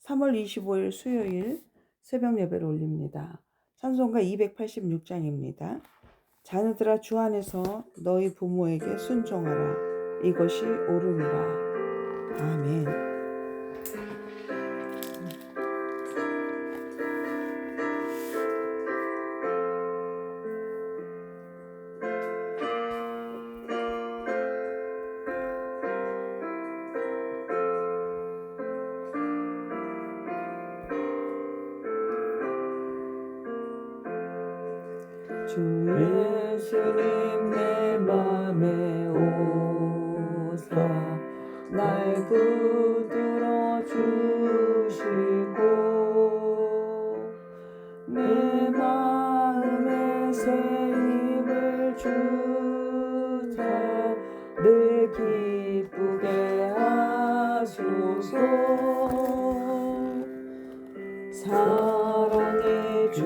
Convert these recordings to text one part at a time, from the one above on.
3월 25일 수요일 새벽 예배를 올립니다. 찬송가 286장입니다. 자녀들아 주 안에서 너희 부모에게 순종하라. 이것이 옳으니라. 아멘. 주 예수님 내 맘에 오사 날 붙들어 주시고 내 마음에 새 힘을 주사 늘 기쁘게 하소서. 사랑의 주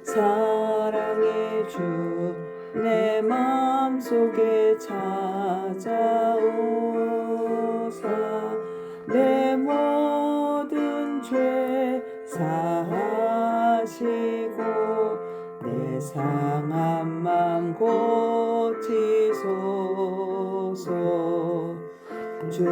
사랑의 주 내 맘속에 찾아오사 내 모든 죄 사하시고 내 상한 맘 고치소서. 주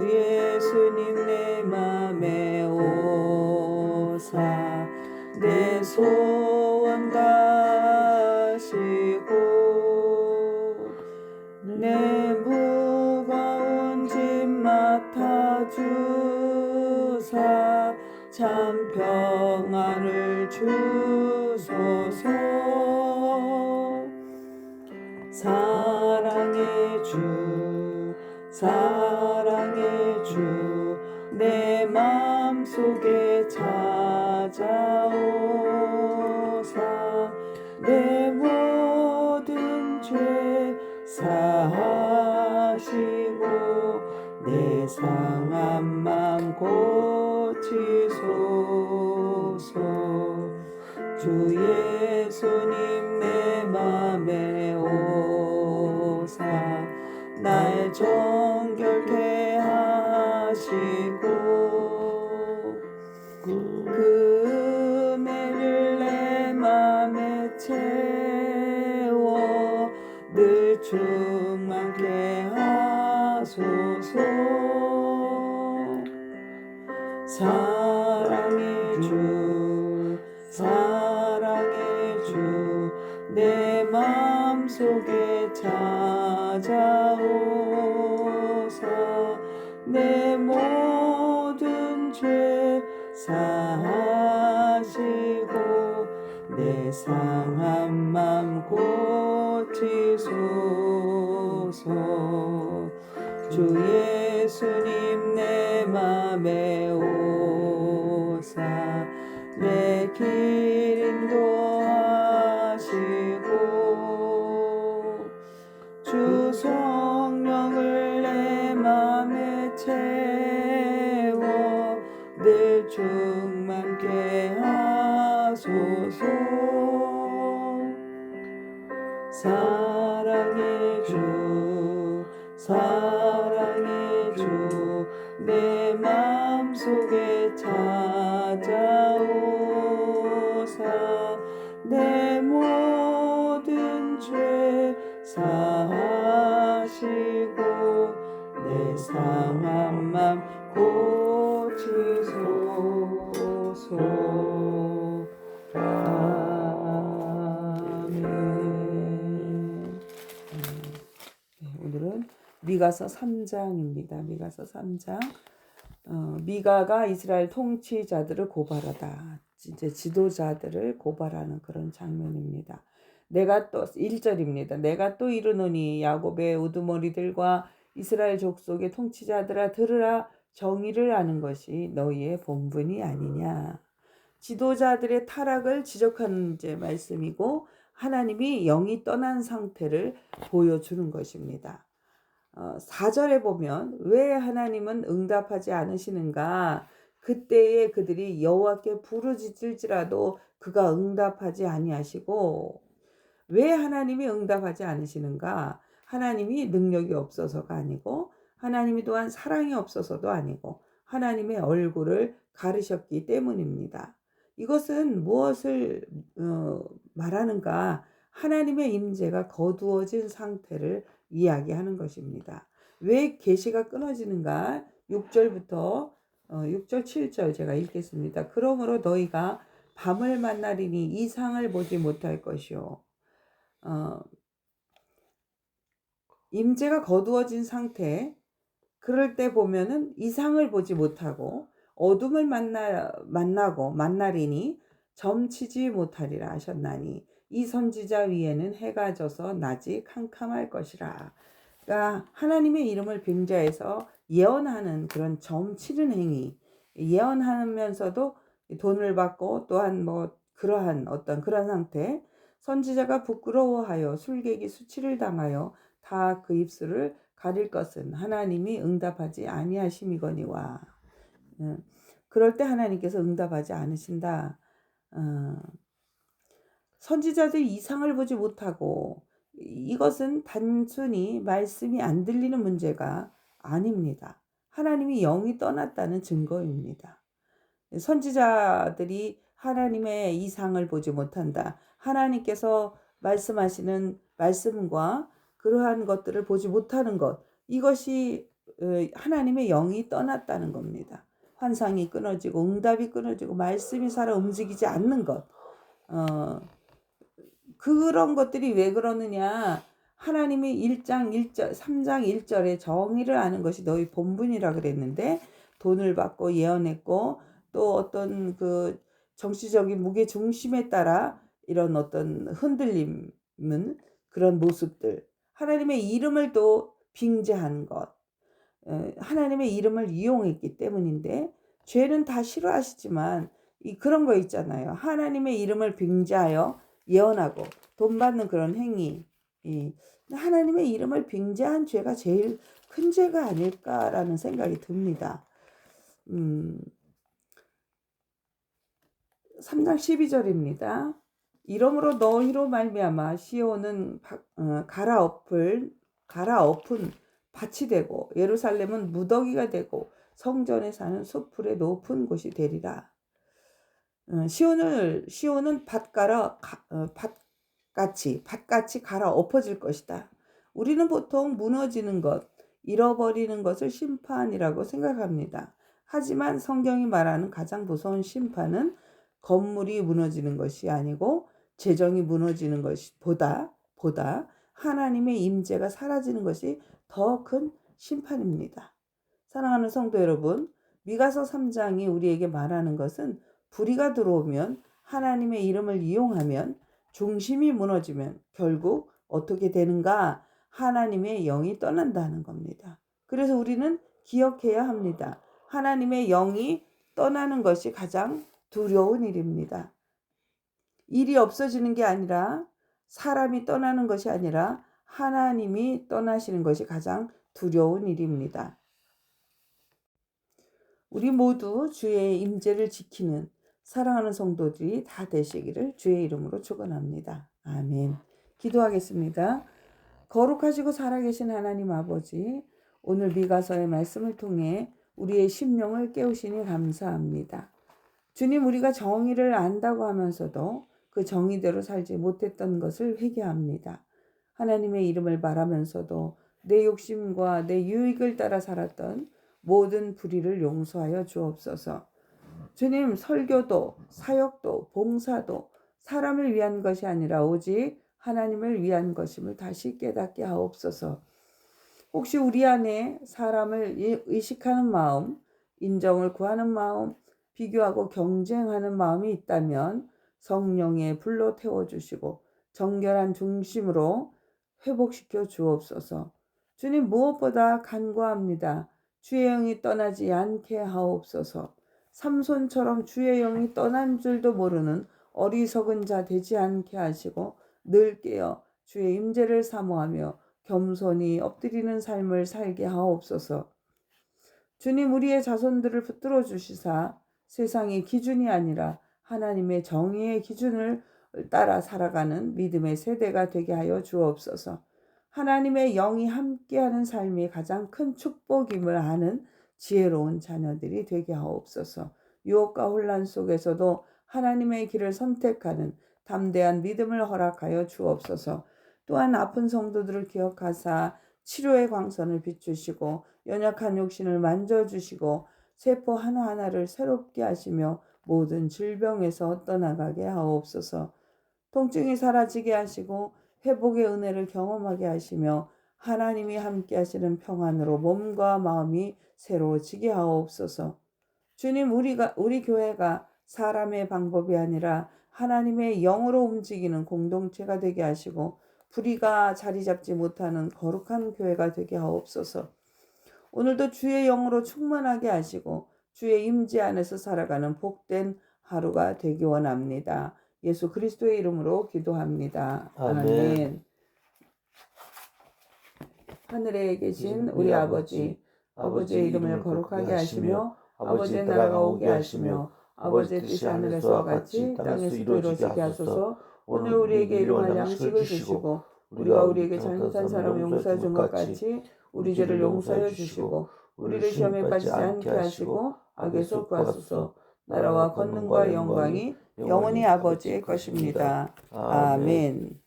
예수님 내 맘에 오사 내 소원 다시고 내 무거운 짐 맡아주사 참 평안을 주소서. 사랑의 주 사랑의 주 내 맘속에 찾아오사 내 모든 죄 사하시고 내 상한 맘 고치소서. 주 예수님 내 맘에 오사 날 정결케 하시고 그 은혜를 내 맘에 채워 늘 충만케 하소서. 사랑의 주 사랑의 주 내 맘속에 찾아오사 내 모든 죄 사하시고 내 상한 맘 고치소서. 주 예수님 내 맘에 오사 내 길 인도하시고 주 성령을 내 맘에 채워 늘 충만케 하소서. 사랑의 주 사랑의 주 내 맘속에 찾아오사 내 모든 죄 사하시고 내 상한 맘 고치소서. 아멘. 오늘은 미가서 3장입니다. 미가서 3장. 미가가 이스라엘 통치자들을 고발하다. 이제 지도자들을 고발하는 그런 장면입니다. 내가 또 1절입니다. 내가 또 이르노니 야곱의 우두머리들과 이스라엘 족속의 통치자들아 들으라. 정의를 아는 것이 너희의 본분이 아니냐. 지도자들의 타락을 지적하는 이제 말씀이고 하나님이 영이 떠난 상태를 보여주는 것입니다. 4절에 보면 왜 하나님은 응답하지 않으시는가? 그때에 그들이 여호와께 부르짖을지라도 그가 응답하지 아니하시고 왜 하나님이 응답하지 않으시는가? 하나님이 능력이 없어서가 아니고 하나님이 또한 사랑이 없어서도 아니고 하나님의 얼굴을 가르셨기 때문입니다. 이것은 무엇을 말하는가? 하나님의 임재가 거두어진 상태를 이야기하는 것입니다. 왜 계시가 끊어지는가? 6절부터 6절 7절 제가 읽겠습니다. 그러므로 너희가 밤을 만나리니 이상을 보지 못할 것이요. 임재가 거두어진 상태, 그럴 때 보면은 이상을 보지 못하고 어둠을 만나고 만나리니 점치지 못하리라 하셨나니 이 선지자 위에는 해가 져서 낮이 캄캄할 것이라. 그러니까 하나님의 이름을 빙자해서 예언하는 그런 점치는 행위, 예언하면서도 돈을 받고 또한 뭐 그러한 어떤 그런 상태, 선지자가 부끄러워하여 술객이 수치를 당하여 다 그 입술을 가릴 것은 하나님이 응답하지 아니하심이거니와. 그럴 때 하나님께서 응답하지 않으신다. 선지자들이 이상을 보지 못하고, 이것은 단순히 말씀이 안 들리는 문제가 아닙니다. 하나님이 영이 떠났다는 증거입니다. 선지자들이 하나님의 이상을 보지 못한다. 하나님께서 말씀하시는 말씀과 그러한 것들을 보지 못하는 것, 이것이 하나님의 영이 떠났다는 겁니다. 환상이 끊어지고 응답이 끊어지고 말씀이 살아 움직이지 않는 것, 그런 것들이 왜 그러느냐? 하나님이 1장 1절 3장 1절에 정의를 아는 것이 너희 본분이라 그랬는데, 돈을 받고 예언했고 또 어떤 그 정치적인 무게 중심에 따라 이런 어떤 흔들림은, 그런 모습들, 하나님의 이름을 또 빙자한 것, 하나님의 이름을 이용했기 때문인데, 죄는 다 싫어하시지만 그런 거 있잖아요. 하나님의 이름을 빙자하여 예언하고 돈 받는 그런 행위, 하나님의 이름을 빙자한 죄가 제일 큰 죄가 아닐까라는 생각이 듭니다. 3장 12절입니다. 이러므로 너희로 말미암아 시온은 갈아엎은 밭이 되고 예루살렘은 무더기가 되고 성전에 사는 숲풀의 높은 곳이 되리라. 시온은 밭같이 갈아엎어질 것이다. 우리는 보통 무너지는 것, 잃어버리는 것을 심판이라고 생각합니다. 하지만 성경이 말하는 가장 무서운 심판은 건물이 무너지는 것이 아니고 재정이 무너지는 것보다 하나님의 임재가 사라지는 것이 더 큰 심판입니다. 사랑하는 성도 여러분, 미가서 3장이 우리에게 말하는 것은 불의가 들어오면, 하나님의 이름을 이용하면, 중심이 무너지면 결국 어떻게 되는가? 하나님의 영이 떠난다는 겁니다. 그래서 우리는 기억해야 합니다. 하나님의 영이 떠나는 것이 가장 두려운 일입니다. 일이 없어지는 게 아니라, 사람이 떠나는 것이 아니라 하나님이 떠나시는 것이 가장 두려운 일입니다. 우리 모두 주의 임재를 지키는 사랑하는 성도들이 다 되시기를 주의 이름으로 축원합니다. 아멘. 기도하겠습니다. 거룩하시고 살아계신 하나님 아버지, 오늘 미가서의 말씀을 통해 우리의 심령을 깨우시니 감사합니다. 주님, 우리가 정의를 안다고 하면서도 그 정의대로 살지 못했던 것을 회개합니다. 하나님의 이름을 말하면서도 내 욕심과 내 유익을 따라 살았던 모든 불의를 용서하여 주옵소서. 주님, 설교도 사역도 봉사도 사람을 위한 것이 아니라 오직 하나님을 위한 것임을 다시 깨닫게 하옵소서. 혹시 우리 안에 사람을 의식하는 마음, 인정을 구하는 마음, 비교하고 경쟁하는 마음이 있다면 성령의 불로 태워주시고 정결한 중심으로 회복시켜 주옵소서. 주님, 무엇보다 간구합니다. 주의 영이 떠나지 않게 하옵소서. 삼손처럼 주의 영이 떠난 줄도 모르는 어리석은 자 되지 않게 하시고 늘 깨어 주의 임재를 사모하며 겸손히 엎드리는 삶을 살게 하옵소서. 주님, 우리의 자손들을 붙들어 주시사 세상의 기준이 아니라 하나님의 정의의 기준을 따라 살아가는 믿음의 세대가 되게 하여 주옵소서. 하나님의 영이 함께하는 삶이 가장 큰 축복임을 아는 지혜로운 자녀들이 되게 하옵소서. 유혹과 혼란 속에서도 하나님의 길을 선택하는 담대한 믿음을 허락하여 주옵소서. 또한 아픈 성도들을 기억하사 치료의 광선을 비추시고 연약한 육신을 만져주시고 세포 하나하나를 새롭게 하시며 모든 질병에서 떠나가게 하옵소서. 통증이 사라지게 하시고 회복의 은혜를 경험하게 하시며 하나님이 함께 하시는 평안으로 몸과 마음이 새로워지게 하옵소서. 주님, 우리 교회가 사람의 방법이 아니라 하나님의 영으로 움직이는 공동체가 되게 하시고 불의가 자리 잡지 못하는 거룩한 교회가 되게 하옵소서. 오늘도 주의 영으로 충만하게 하시고 주의 임재 안에서 살아가는 복된 하루가 되기 원합니다. 예수 그리스도의 이름으로 기도합니다. 아멘. 하늘에 계신 우리 아버지, 아버지의 이름을 거룩하게 하시며 아버지의 나라가 오게 하시며 아버지의 뜻이 하늘에서와 같이 땅에서도 이루어지게 하소서. 오늘 우리에게 일용할 양식을 주시고 우리가 우리에게 잘못한 사람을 용서해 준 것 같이 우리 죄를 용서해 주시고 우리를 시험에 빠지지 않게 하시고 악에서 구하소서. 나라와 권능과 영광이 영원히 아버지의 것입니다. 아멘.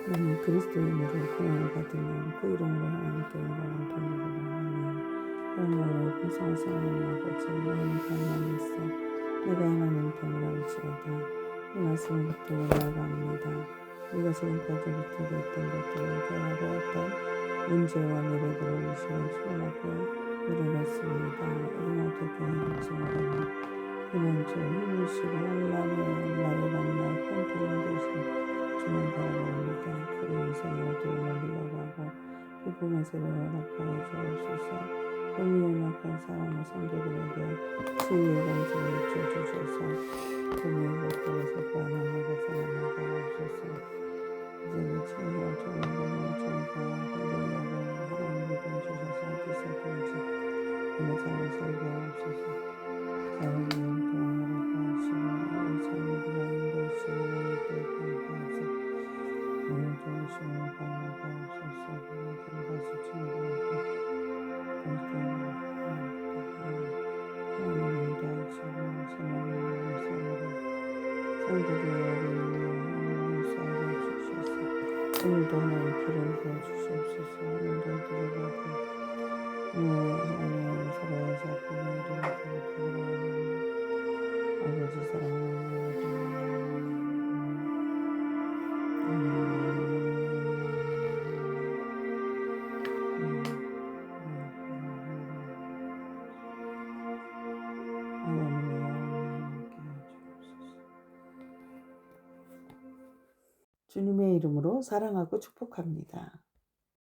나는 그리스도의 이름으로 고난을 받으면 그 이름으로 하나님께 영광을 돌리리라. 아멘. 영광을 풍성하신 하나님 아버지, 너희는 가만히 있어 내가 하나님 경외할지어다. 이 말씀을 붙들고 나아갑니다. 우리가 지금까지부터 했던 것들을 대화하였던 문제와 미래들을 이 시간 시원하게 내려놓습니다. 우리는 어떻게 해야할지 모르니 그는 주 힘이시고 나를 만나 큰 도움이 되신 주는 바라봅니다. 그의 이상의 어둠을 물러가고 기쁨의 새를 허락하여 주옵소서. 공의의 약한 사랑과 성도들에게 지혜의 공주를 주셔서 공의의 것들에서 구하나마가 살아나가 없소서. 이제 지혜와 정의와 정과 공정하고 하나님 믿음 주셔서 어디서든지 오늘 삶을 살게 하옵소서. 자원을 인도하라고 하시고 이 삶을 인도하시고 인도하게 하소서. 오늘 좋으심을 바라고 하소서. 모든 것을 충분하게 하나님 인도하시고 성령을 성으로 성도들의 어린이를 용서하여 주셔서 오늘도 하나님 길을 보여주시옵소서. 오늘도 들어가고 하나님 서로의 작품을 이루어주고 아버지 사랑하는 주님의 이름으로 사랑하고 축복합니다.